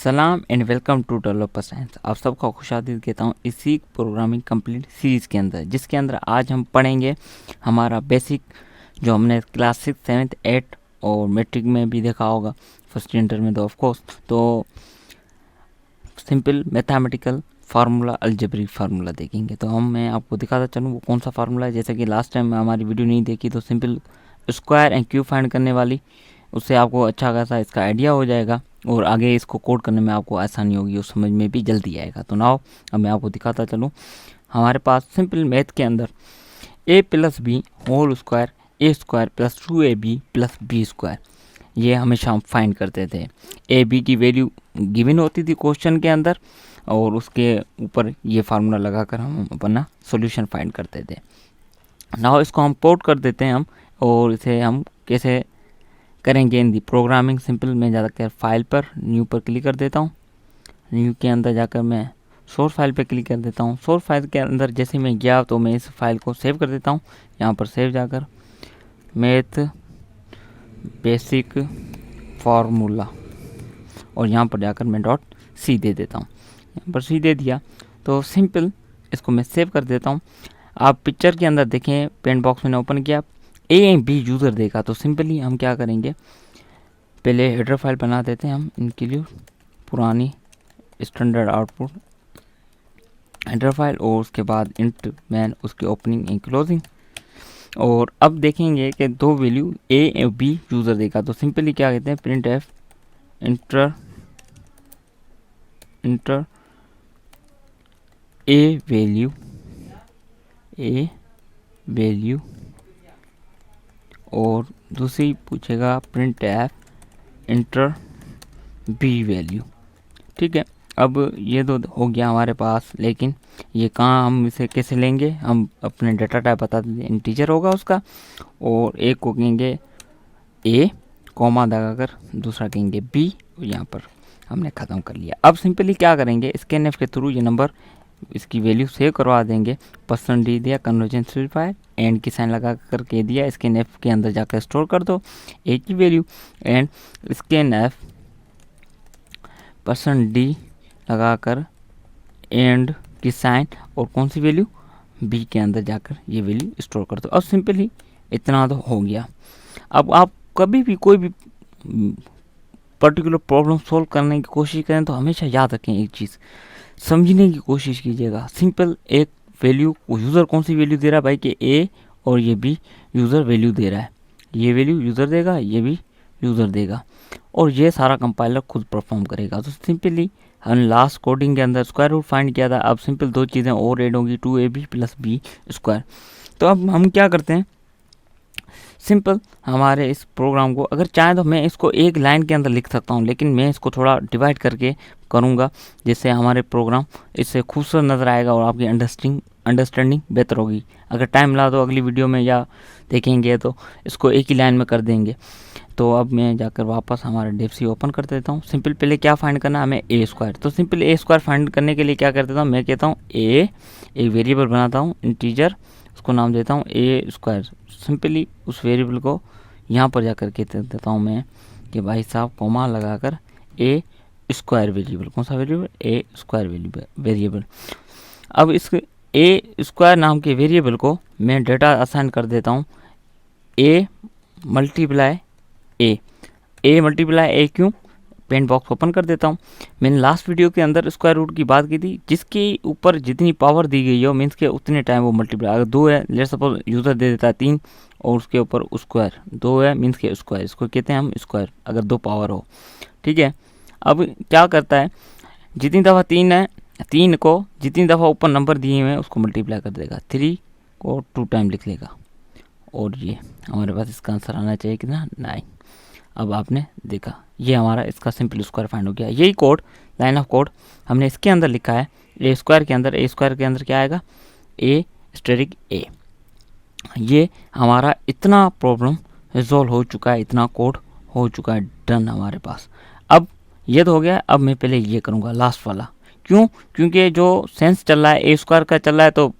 सलाम and welcome to developer science. आप सबका खुशामदीद कहता हूँ इसी प्रोग्रामिंग कंप्लीट सीरीज़ के अंदर, जिसके अंदर आज हम पढ़ेंगे हमारा बेसिक जो हमने क्लास 6, 7, 8 और मैट्रिक में भी देखा होगा, फर्स्ट इंटर में तो ऑफ कोर्स, तो simple mathematical formula, algebraic formula देखेंगे। तो मैं आपको दिखाता चलूँ वो कौन सा फार्मूला है। जैसे कि लास्ट टाइम हमारी वीडियो नहीं देखी तो simple square and cube find करने वाली, उससे आपको अच्छा खासा इसका आइडिया हो जाएगा और आगे इसको कोड करने में आपको आसानी होगी और समझ में भी जल्दी आएगा। तो नाउ अब मैं आपको दिखाता चलूँ। हमारे पास सिंपल मैथ के अंदर a plus B whole square A square plus 2ab plus B square, ये हमेशा हम फाइंड करते थे। ए बी की वैल्यू गिवन होती थी क्वेश्चन के अंदर और उसके ऊपर ये फार्मूला लगाकर हम अपना सॉल्यूशन फाइंड करते थे। नाउ इसको हम कोड कर देते हैं और इसे हम कैसे करेंगे इन दी प्रोग्रामिंग। सिंपल मैं जाकर फाइल पर न्यू पर क्लिक कर देता हूँ। न्यू के अंदर जाकर मैं सोर्स फाइल पर क्लिक कर देता हूँ। सोर्स फाइल के अंदर जैसे मैं गया तो मैं इस फाइल को सेव कर देता हूँ। यहाँ पर सेव जाकर मैथ बेसिक फार्मूला और यहाँ पर जाकर मैं .c दे देता हूँ। यहाँ पर c दे दिया तो सिंपल इसको मैं सेव कर देता हूँ। आप पिक्चर के अंदर देखें, पेंट बॉक्स मैंने ओपन किया, ए एंड बी यूज़र देगा। तो सिंपली हम क्या करेंगे, पहले हेडर फाइल बना देते हैं हम इनके लिए, पुरानी स्टैंडर्ड आउटपुट हेडर फाइल, और उसके बाद इंट मैन उसकी ओपनिंग एंड क्लोजिंग। और अब देखेंगे कि दो वैल्यू ए और बी यूज़र देगा। तो सिंपली क्या कहते हैं, print F enter A value और दूसरी पूछेगा print F enter B value. ठीक है, अब ये दो हो गया हमारे पास, लेकिन ये कहाँ हम इसे कैसे लेंगे, हम अपने डाटा टाइप बता देंगे, इंटीजर होगा उसका, और एक को कहेंगे ए कॉमा लगाकर, दूसरा कहेंगे बी, और यहाँ पर हमने ख़त्म कर लिया। अब सिंपली क्या करेंगे, स्कैनएफ के थ्रू ये नंबर इसकी वैल्यू सेव करवा देंगे। %d दिया, कन्वर्जन स्पेसिफायर एंड की साइन लगा कर के दिया, स्कैनएफ के अंदर जाकर स्टोर कर दो ए की वैल्यू, एंड स्कैनएफ %d लगा कर एंड की साइन और कौन सी वैल्यू, बी के अंदर जाकर ये वैल्यू स्टोर कर दो। अब सिंपली इतना तो हो गया। अब आप कभी भी कोई भी पर्टिकुलर प्रॉब्लम सॉल्व करने की कोशिश करें तो हमेशा याद रखें एक चीज़, समझने की कोशिश कीजिएगा। सिंपल एक वैल्यू यूज़र कौन सी वैल्यू दे रहा है भाई, कि ए और ये बी यूज़र वैल्यू दे रहा है, ये वैल्यू यूज़र देगा, ये भी यूज़र देगा, और ये सारा कंपाइलर खुद परफॉर्म करेगा। तो सिंपली हमने लास्ट कोडिंग के अंदर स्क्वायर रूट फाइंड किया था। अब सिंपल दो चीज़ें और ऐड होंगी, 2ab प्लस बी स्क्वायर। तो अब हम क्या करते हैं, सिंपल हमारे इस प्रोग्राम को अगर चाहें तो मैं इसको एक लाइन के अंदर लिख सकता हूँ, लेकिन मैं इसको थोड़ा डिवाइड करके करूँगा, जिससे हमारे प्रोग्राम इससे खूबसूरत नज़र आएगा और आपकी अंडरस्टैंडिंग बेहतर होगी। अगर टाइम ला तो अगली वीडियो में या देखेंगे तो इसको एक ही लाइन में कर देंगे। तो अब मैं जाकर वापस हमारा डेफसी ओपन कर देता हूँ। सिंपल पहले क्या फाइंड करना है हमें, ए स्क्वायर। तो सिंपल ए स्क्वायर फाइंड करने के लिए क्या कर देता हूँ, मैं कहता हूँ ए, एक वेरिएबल बनाता हूँ इंटीजर, उसको नाम देता हूँ ए स्क्वायर। सिंपली उस वेरिएबल को यहाँ पर जाकर के देता हूँ मैं कि भाई साहब कॉमा लगाकर ए स्क्वायर वेरिएबल, कौन सा वेरिएबल, ए स्क्वायर वेरिएबल। अब इस ए स्क्वायर नाम के वेरिएबल को मैं डेटा असाइन कर देता हूँ ए मल्टीप्लाई ए क्यों, पेंट बॉक्स ओपन कर देता हूँ। मैंने लास्ट वीडियो के अंदर स्क्वायर रूट की बात की थी, जिसके ऊपर जितनी पावर दी गई हो मीन्स के उतने टाइम वो मल्टीप्लाई, अगर 2 है, लेट सपोज यूज़र दे देता है 3 और उसके ऊपर स्क्वायर 2 है मीन्स के स्क्वायर, इसको कहते हैं हम स्क्वायर, अगर 2 पावर हो। ठीक है, अब क्या करता है, जितनी दफ़ा 3 है, 3 को जितनी दफ़ा ऊपर नंबर दिए हुए हैं उसको मल्टीप्लाई कर देगा, 3 को 2 टाइम लिख लेगा, और ये हमारे पास इसका आंसर आना चाहिए कितना, 9। अब आपने देखा ये हमारा इसका सिंपल स्क्वायर फाइंड हो गया। यही कोड, लाइन ऑफ कोड हमने इसके अंदर लिखा है ए स्क्वायर के अंदर। ए स्क्वायर के अंदर क्या आएगा, ए स्टेरिक ए। ये हमारा इतना प्रॉब्लम रिजॉल्व हो चुका है, इतना कोड हो चुका है, डन हमारे पास। अब ये तो हो गया। अब मैं पहले ये करूँगा लास्ट वाला, क्यों, क्योंकि जो सेंस चल रहा है ए स्क्वायर का चल रहा है, तो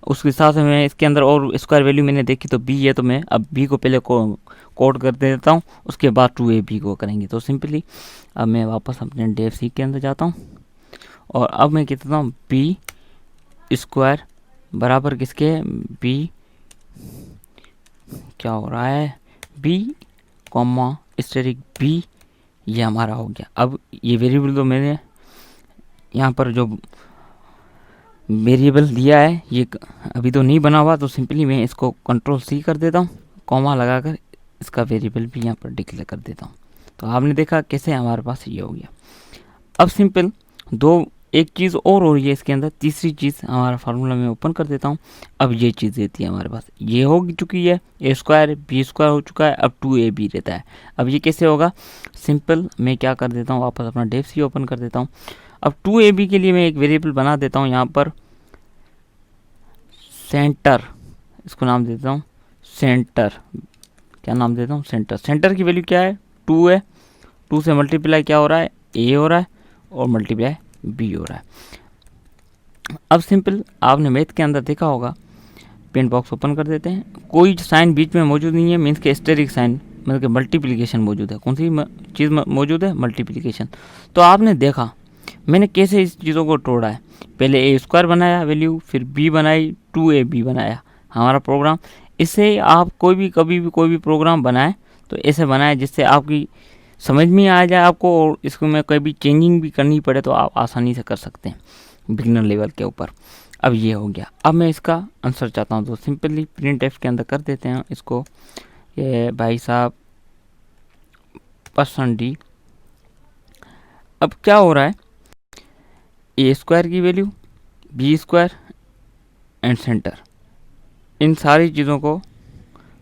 उसके हिसाब से मैं इसके अंदर और स्क्वायर वैल्यू मैंने देखी तो बी है, तो मैं अब बी को पहले कोड कर देता हूँ, उसके बाद 2ab को करेंगे। तो सिंपली अब मैं वापस अपने डेफ सी के अंदर जाता हूँ और अब मैं कहता हूँ बी स्क्वायर बराबर किसके, बी क्या हो रहा है, बी कॉमा स्टेरिक बी, ये हमारा हो गया। अब ये वेरिएबल तो मैंने यहाँ पर जो वेरिएबल दिया है ये अभी तो नहीं बना हुआ, तो सिंपली मैं इसको कंट्रोल सी कर देता हूँ, कॉमा लगाकर इसका वेरिएबल भी यहाँ पर डिक्लेयर कर देता हूँ। तो आपने देखा कैसे हमारे पास ये हो गया। अब सिंपल एक चीज़ और हो रही है इसके अंदर, तीसरी चीज़ हमारा फार्मूला में ओपन कर देता हूँ। अब ये चीज़ रहती है हमारे पास, ये हो चुकी है ए स्क्वायर बी स्क्वायर हो चुका है, अब 2ab रहता है। अब ये कैसे होगा, सिंपल मैं क्या कर देता हूँ, वापस अपना डेफ सी ओपन कर देता हूँ। अब 2ab के लिए मैं एक वेरिएबल बना देता हूँ यहाँ पर सेंटर, इसको नाम देता हूँ सेंटर, क्या नाम देता हूँ, सेंटर। सेंटर की वैल्यू क्या है, 2 है, 2 से मल्टीप्लाई क्या हो रहा है, ए हो रहा है और मल्टीप्लाई बी हो रहा है। अब सिंपल आपने मैथ के अंदर देखा होगा, पेंट बॉक्स ओपन कर देते हैं, कोई साइन बीच में मौजूद नहीं है, मीन्स के एस्टेरिक साइन मतलब कि मल्टीप्लिकेशन मौजूद है। कौन सी चीज़ मौजूद है, मल्टीप्लिकेशन। तो आपने देखा मैंने कैसे इस चीज़ों को तोड़ा है, पहले ए स्क्वायर बनाया वैल्यू, फिर बी बनाई, 2ab बनाया हमारा प्रोग्राम। इससे आप कोई भी कभी भी कोई भी प्रोग्राम बनाए तो ऐसे बनाए जिससे आपकी समझ में आ जाए आपको, और इसको में कोई भी चेंजिंग भी करनी पड़े तो आप आसानी से कर सकते हैं बिगिनर लेवल के ऊपर। अब ये हो गया। अब मैं इसका आंसर चाहता हूँ तो सिंपली प्रिंट एफ के अंदर कर देते हैं इसको, ये भाई साहब %d। अब क्या हो रहा है, ए स्क्वायर की value, B square and centre, इन सारी चीज़ों को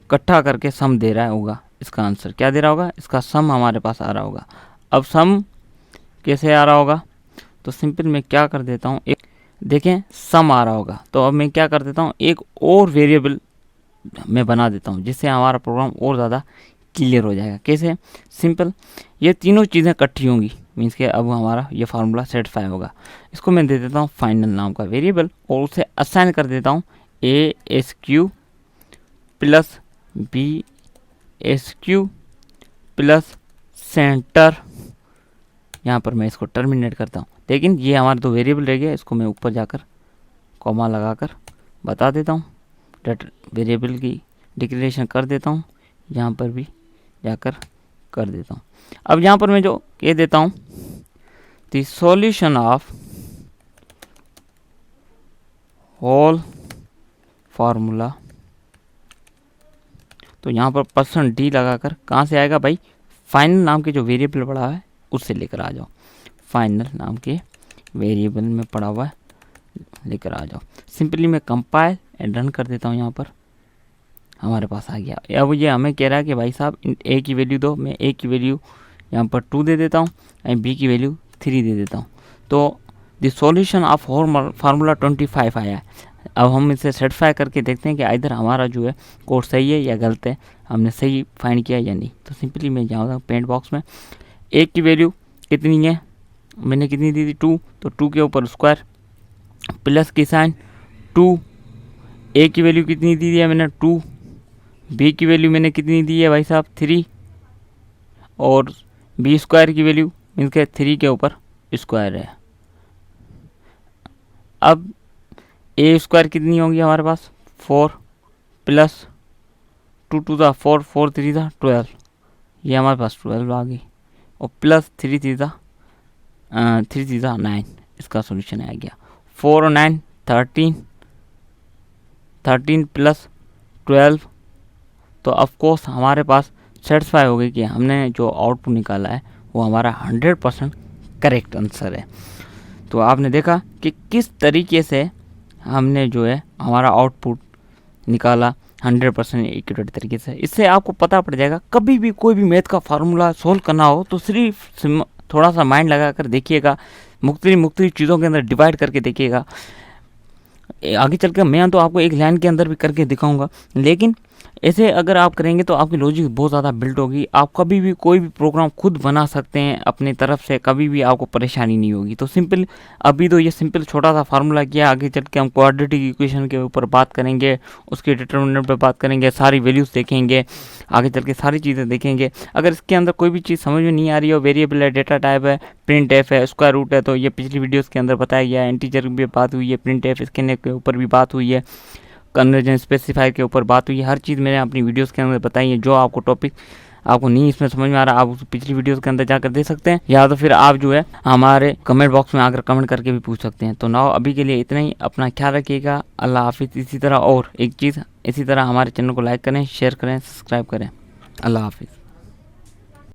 इकट्ठा करके सम दे रहा होगा। इसका आंसर क्या दे रहा होगा, इसका सम हमारे पास आ रहा होगा। अब सम कैसे आ रहा होगा, तो सिंपल मैं क्या कर देता हूँ, एक देखें सम आ रहा होगा, तो अब मैं क्या कर देता हूँ, एक और वेरिएबल मैं बना देता हूँ जिससे हमारा प्रोग्राम और ज़्यादा क्लियर हो जाएगा। कैसे, सिंपल ये तीनों चीज़ें इकट्ठी होंगी, मीन्स के अब हमारा ये फार्मूला सेटिस्फाई होगा। इसको मैं दे देता हूँ फाइनल नाम का वेरिएबल और उसे असाइन कर देता हूँ ASQ plus BSQ plus centre. यहाँ पर मैं इसको टर्मिनेट करता हूँ, लेकिन ये हमारा तो वेरिएबल रह गया, इसको मैं ऊपर जाकर कॉमा लगाकर बता देता हूँ, डेट वेरिएबल की डिक्लेरेशन कर देता हूँ, यहाँ पर भी जाकर कर देता हूँ। अब यहाँ पर मैं जो कह देता हूँ the solution of whole formula, तो यहाँ पर %d लगाकर कहाँ से आएगा भाई, फाइनल नाम के जो वेरिएबल पड़ा है उससे लेकर आ जाओ, फाइनल नाम के वेरिएबल में पड़ा हुआ है लेकर आ जाओ। सिंपली मैं कंपाइल एंड रन कर देता हूँ, यहाँ पर हमारे पास आ गया। अब ये हमें कह रहा है कि भाई साहब ए की वैल्यू दो, मैं ए की वैल्यू यहाँ पर 2 दे देता हूँ एंड बी की वैल्यू 3 दे देता हूँ। तो द सॉल्यूशन ऑफ फार्मूला 25 आया है। अब हम इसे सेटिस्फाई करके देखते हैं कि इधर हमारा जो है कोड सही है या गलत है, हमने सही फाइंड किया या नहीं। तो सिंपली मैं जाऊँगा पेंट बॉक्स में, ए की वैल्यू कितनी है, मैंने कितनी दी थी 2, तो 2 के ऊपर स्क्वायर प्लस की साइन 2, ए की वैल्यू कितनी दी है मैंने 2, बी की वैल्यू मैंने कितनी दी है भाई साहब 3, और बी स्क्वायर की वैल्यू मीन्स के 3 के ऊपर स्क्वायर है। अब ए स्क्वायर कितनी होगी हमारे पास 4 प्लस 2 2 था 4, 4 3 था 12, ये हमारे पास 12 आ गई, और प्लस 3 3 था 9, इसका सोल्यूशन आ गया। 4 और 9 13, 13 प्लस 12, तो ऑफकोर्स हमारे पास सेटिस्फाई हो गई कि हमने जो आउटपुट निकाला है वो हमारा 100% करेक्ट आंसर है। तो आपने देखा कि किस तरीके से हमने जो है हमारा आउटपुट निकाला 100% एक्यूरेट तरीके से। इससे आपको पता पड़ जाएगा कभी भी कोई भी मैथ का फार्मूला सोल्व करना हो तो सिर्फ थोड़ा सा माइंड लगा कर देखिएगा, मुख्तलिफ चीज़ों के अंदर डिवाइड करके देखिएगा। आगे चल कर मैं तो आपको एक लाइन के अंदर भी करके दिखाऊंगा, लेकिन ऐसे अगर आप करेंगे तो आपकी लॉजिक बहुत ज़्यादा बिल्ड होगी। आप कभी भी कोई भी प्रोग्राम खुद बना सकते हैं अपनी तरफ से, कभी भी आपको परेशानी नहीं होगी। तो सिंपल, अभी तो ये सिंपल छोटा सा फार्मूला किया, आगे चल के हम क्वाड्रेटिक इक्वेशन के ऊपर बात करेंगे, उसके डिटर्मिनेंट पे बात करेंगे, सारी वैल्यूज़ देखेंगे, आगे चल के सारी चीज़ें देखेंगे। अगर इसके अंदर कोई भी चीज़ समझ में नहीं आ रही हो, वेरिएबल है, डेटा टाइप है, प्रिंट एफ है, स्क्वायर रूट है, तो ये पिछली वीडियोस के अंदर बताया गया है। इंटीजर की भी बात हुई है, प्रिंट एफ स्कैन के ऊपर भी बात हुई है, कन्वर्जन स्पेसिफायर के ऊपर बात हुई है। हर चीज़ मैंने अपनी वीडियोस के अंदर बताई है। जो आपको टॉपिक आपको नहीं इसमें समझ में आ रहा, आप उस पिछली वीडियोस के अंदर जाकर दे सकते हैं, या तो फिर आप जो है हमारे कमेंट बॉक्स में आकर कमेंट करके भी पूछ सकते हैं। तो नाउ अभी के लिए इतना ही, अपना ख्याल रखिएगा। अल्लाह हाफिज़। इसी तरह और एक चीज़, इसी तरह हमारे चैनल को लाइक करें, शेयर करें, सब्सक्राइब करें। अल्लाह हाफिज़।